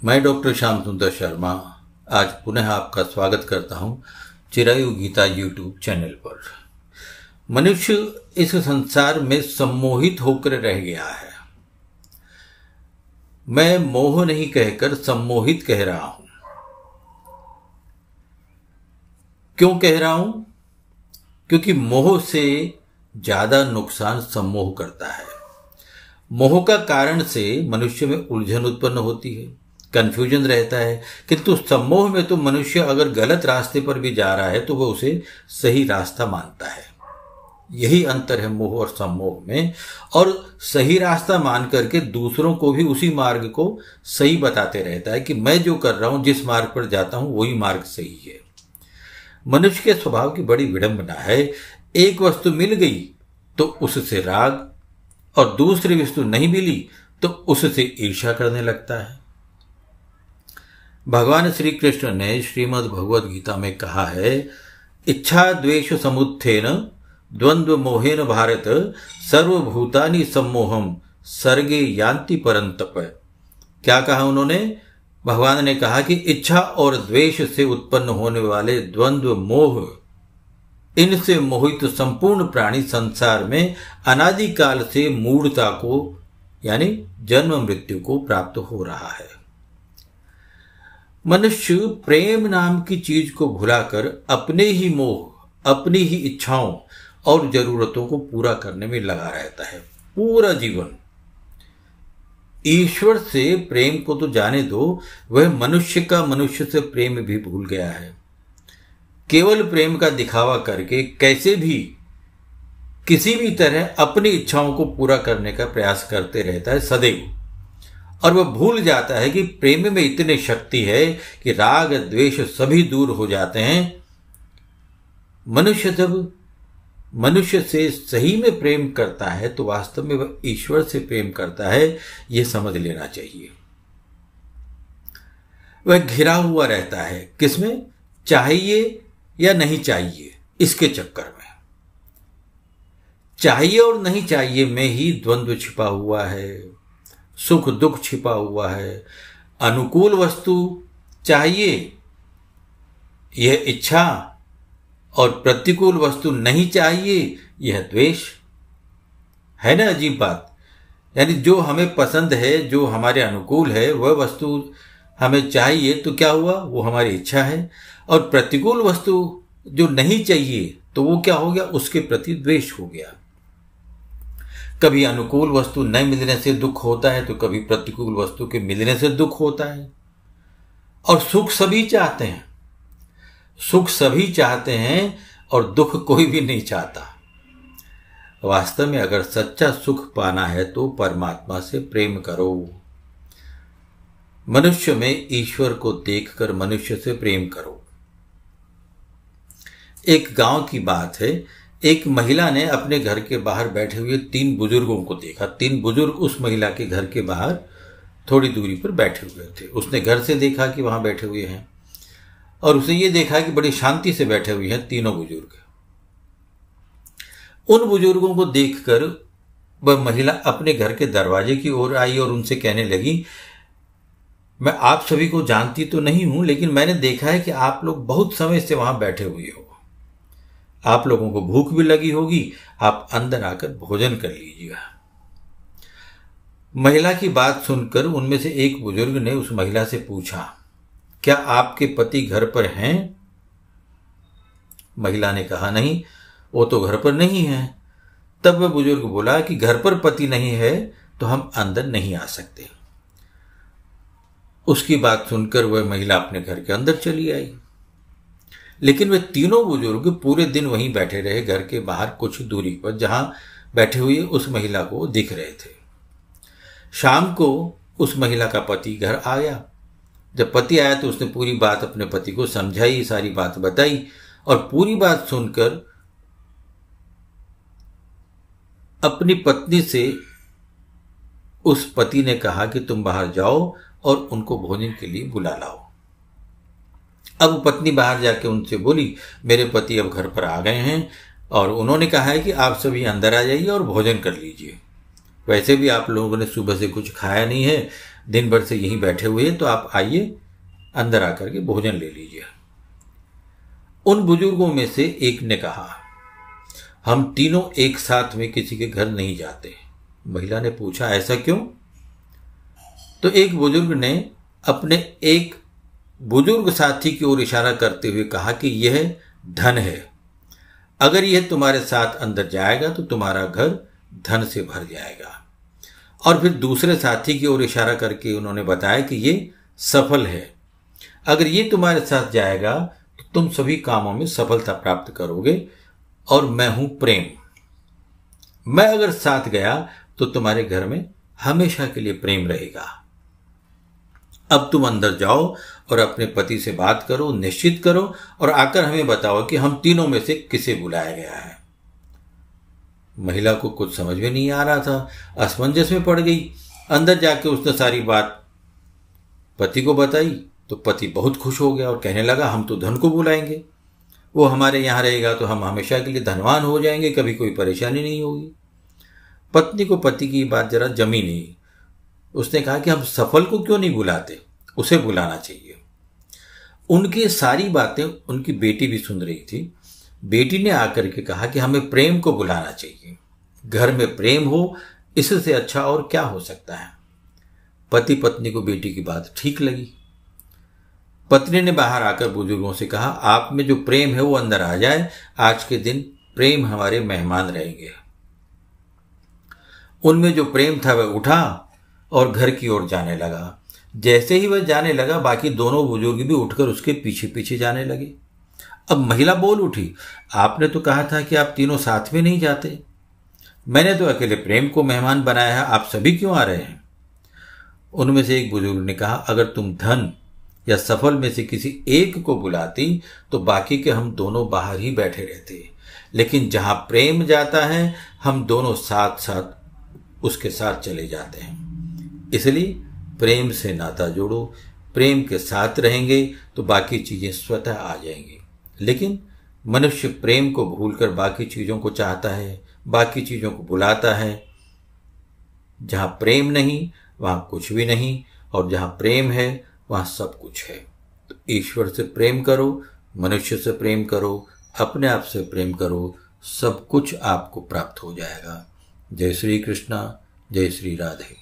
मैं डॉक्टर श्याम सुंदर शर्मा आज पुनः आपका स्वागत करता हूं चिरायु गीता यूट्यूब चैनल पर। मनुष्य इस संसार में सम्मोहित होकर रह गया है। मैं मोह नहीं कहकर सम्मोहित कह रहा हूं। क्यों कह रहा हूं? क्योंकि मोह से ज्यादा नुकसान सम्मोह करता है। मोह का कारण से मनुष्य में उलझन उत्पन्न होती है, कंफ्यूजन रहता है, किंतु सम्मोह में तो मनुष्य अगर गलत रास्ते पर भी जा रहा है तो वह उसे सही रास्ता मानता है। यही अंतर है मोह और सम्मोह में। और सही रास्ता मान करके दूसरों को भी उसी मार्ग को सही बताते रहता है कि मैं जो कर रहा हूं, जिस मार्ग पर जाता हूं वही मार्ग सही है। मनुष्य के स्वभाव की बड़ी विडंबना है। एक वस्तु मिल गई तो उससे राग, और दूसरी वस्तु नहीं मिली तो उससे ईर्ष्या करने लगता है। भगवान श्री कृष्ण ने श्रीमद् भगवद गीता में कहा है, इच्छा द्वेष समुत्थेन द्वंद्व मोहेन भारत सर्वभूतानि सम्मोहम सर्गे यान्ति परंतप। क्या कहा उन्होंने? भगवान ने कहा कि इच्छा और द्वेष से उत्पन्न होने वाले द्वंद्व मोह, इनसे मोहित संपूर्ण प्राणी संसार में अनादिकाल से मूढ़ता को यानी जन्म मृत्यु को प्राप्त हो रहा है। मनुष्य प्रेम नाम की चीज को भुलाकर अपने ही मोह, अपनी ही इच्छाओं और जरूरतों को पूरा करने में लगा रहता है पूरा जीवन। ईश्वर से प्रेम को तो जाने दो, वह मनुष्य का मनुष्य से प्रेम भी भूल गया है। केवल प्रेम का दिखावा करके कैसे भी किसी भी तरह अपनी इच्छाओं को पूरा करने का प्रयास करते रहता है सदैव, और वह भूल जाता है कि प्रेम में इतनी शक्ति है कि राग द्वेष सभी दूर हो जाते हैं। मनुष्य जब मनुष्य से सही में प्रेम करता है तो वास्तव में वह ईश्वर से प्रेम करता है, यह समझ लेना चाहिए। वह घिरा हुआ रहता है किसमें? चाहिए या नहीं चाहिए, इसके चक्कर में। चाहिए और नहीं चाहिए में ही द्वंद्व छिपा हुआ है, सुख दुख छिपा हुआ है। अनुकूल वस्तु चाहिए, यह इच्छा, और प्रतिकूल वस्तु नहीं चाहिए, यह द्वेष है ना। अजीब बात। यानी जो हमें पसंद है, जो हमारे अनुकूल है, वह वस्तु हमें चाहिए तो क्या हुआ? वो हमारी इच्छा है। और प्रतिकूल वस्तु जो नहीं चाहिए तो वो क्या हो गया? उसके प्रति द्वेष हो गया। कभी अनुकूल वस्तु न मिलने से दुख होता है तो कभी प्रतिकूल वस्तु के मिलने से दुख होता है। और सुख सभी चाहते हैं, सुख सभी चाहते हैं और दुख कोई भी नहीं चाहता। वास्तव में अगर सच्चा सुख पाना है तो परमात्मा से प्रेम करो। मनुष्य में ईश्वर को देखकर मनुष्य से प्रेम करो। एक गांव की बात है, एक महिला ने अपने घर के बाहर बैठे हुए 3 बुजुर्गों को देखा। 3 बुजुर्ग उस महिला के घर के बाहर थोड़ी दूरी पर बैठे हुए थे। उसने घर से देखा कि वहां बैठे हुए हैं, और उसे ये देखा कि बड़ी शांति से बैठे हुए हैं तीनों बुजुर्ग। उन बुजुर्गों को देखकर वह महिला अपने घर के दरवाजे की ओर आई और उनसे कहने लगी, मैं आप सभी को जानती तो नहीं हूं, लेकिन मैंने देखा है कि आप लोग बहुत समय से वहां बैठे हुए हो। आप लोगों को भूख भी लगी होगी, आप अंदर आकर भोजन कर लीजिएगा। महिला की बात सुनकर उनमें से एक बुजुर्ग ने उस महिला से पूछा, क्या आपके पति घर पर हैं? महिला ने कहा, नहीं, वो तो घर पर नहीं है। तब वह बुजुर्ग बोला कि घर पर पति नहीं है तो हम अंदर नहीं आ सकते। उसकी बात सुनकर वह महिला अपने घर के अंदर चली आई, लेकिन वे तीनों बुजुर्ग पूरे दिन वहीं बैठे रहे, घर के बाहर कुछ दूरी पर, जहां बैठे हुए उस महिला को दिख रहे थे। शाम को उस महिला का पति घर आया। जब पति आया तो उसने पूरी बात अपने पति को समझाई, सारी बात बताई, और पूरी बात सुनकर अपनी पत्नी से उस पति ने कहा कि तुम बाहर जाओ और उनको भोजन के लिए बुला लाओ। अब पत्नी बाहर जाके उनसे बोली, मेरे पति अब घर पर आ गए हैं और उन्होंने कहा है कि आप सभी अंदर आ जाइए और भोजन कर लीजिए। वैसे भी आप लोगों ने सुबह से कुछ खाया नहीं है दिन भर से यहीं बैठे हुए हैं, तो आप आइए अंदर आकर के भोजन ले लीजिए। उन बुजुर्गों में से एक ने कहा, हम तीनों एक साथ में किसी के घर नहीं जाते। महिला ने पूछा, ऐसा क्यों? तो एक बुजुर्ग ने अपने एक बुजुर्ग साथी की ओर इशारा करते हुए कहा कि यह धन है, अगर यह तुम्हारे साथ अंदर जाएगा तो तुम्हारा घर धन से भर जाएगा। और फिर दूसरे साथी की ओर इशारा करके उन्होंने बताया कि यह सफल है, अगर ये तुम्हारे साथ जाएगा तो तुम सभी कामों में सफलता प्राप्त करोगे। और मैं हूं प्रेम, मैं अगर साथ गया तो तुम्हारे घर में हमेशा के लिए प्रेम रहेगा। अब तुम अंदर जाओ और अपने पति से बात करो, निश्चित करो और आकर हमें बताओ कि हम तीनों में से किसे बुलाया गया है। महिला को कुछ समझ में नहीं आ रहा था, असमंजस में पड़ गई। अंदर जाके उसने सारी बात पति को बताई तो पति बहुत खुश हो गया और कहने लगा, हम तो धन को बुलाएंगे, वो हमारे यहाँ रहेगा तो हम हमेशा के लिए धनवान हो जाएंगे, कभी कोई परेशानी नहीं होगी। पत्नी को पति की बात जरा जमी नहीं। उसने कहा कि हम सफल को क्यों नहीं बुलाते, उसे बुलाना चाहिए। उनकी सारी बातें उनकी बेटी भी सुन रही थी। बेटी ने आकर के कहा कि हमें प्रेम को बुलाना चाहिए, घर में प्रेम हो, इससे अच्छा और क्या हो सकता है। पति पत्नी को बेटी की बात ठीक लगी। पत्नी ने बाहर आकर बुजुर्गों से कहा, आप में जो प्रेम है वो अंदर आ जाए, आज के दिन प्रेम हमारे मेहमान रहेंगे। उनमें जो प्रेम था वह उठा और घर की ओर जाने लगा। जैसे ही वह जाने लगा, बाकी दोनों बुजुर्ग भी उठकर उसके पीछे पीछे जाने लगे। अब महिला बोल उठी, आपने तो कहा था कि आप तीनों साथ में नहीं जाते, मैंने तो अकेले प्रेम को मेहमान बनाया है, आप सभी क्यों आ रहे हैं? उनमें से एक बुजुर्ग ने कहा, अगर तुम धन या सफल में से किसी एक को बुलाती तो बाकी के हम दोनों बाहर ही बैठे रहते, लेकिन जहां प्रेम जाता है हम दोनों साथ साथ उसके साथ चले जाते हैं। इसलिए प्रेम से नाता जोड़ो, प्रेम के साथ रहेंगे तो बाकी चीजें स्वतः आ जाएंगी। लेकिन मनुष्य प्रेम को भूलकर बाकी चीजों को चाहता है, बाकी चीजों को बुलाता है। जहां प्रेम नहीं वहां कुछ भी नहीं, और जहां प्रेम है वहां सब कुछ है। तो ईश्वर से प्रेम करो, मनुष्य से प्रेम करो, अपने आप से प्रेम करो, सब कुछ आपको प्राप्त हो जाएगा। जय श्री कृष्णा, जय श्री राधे।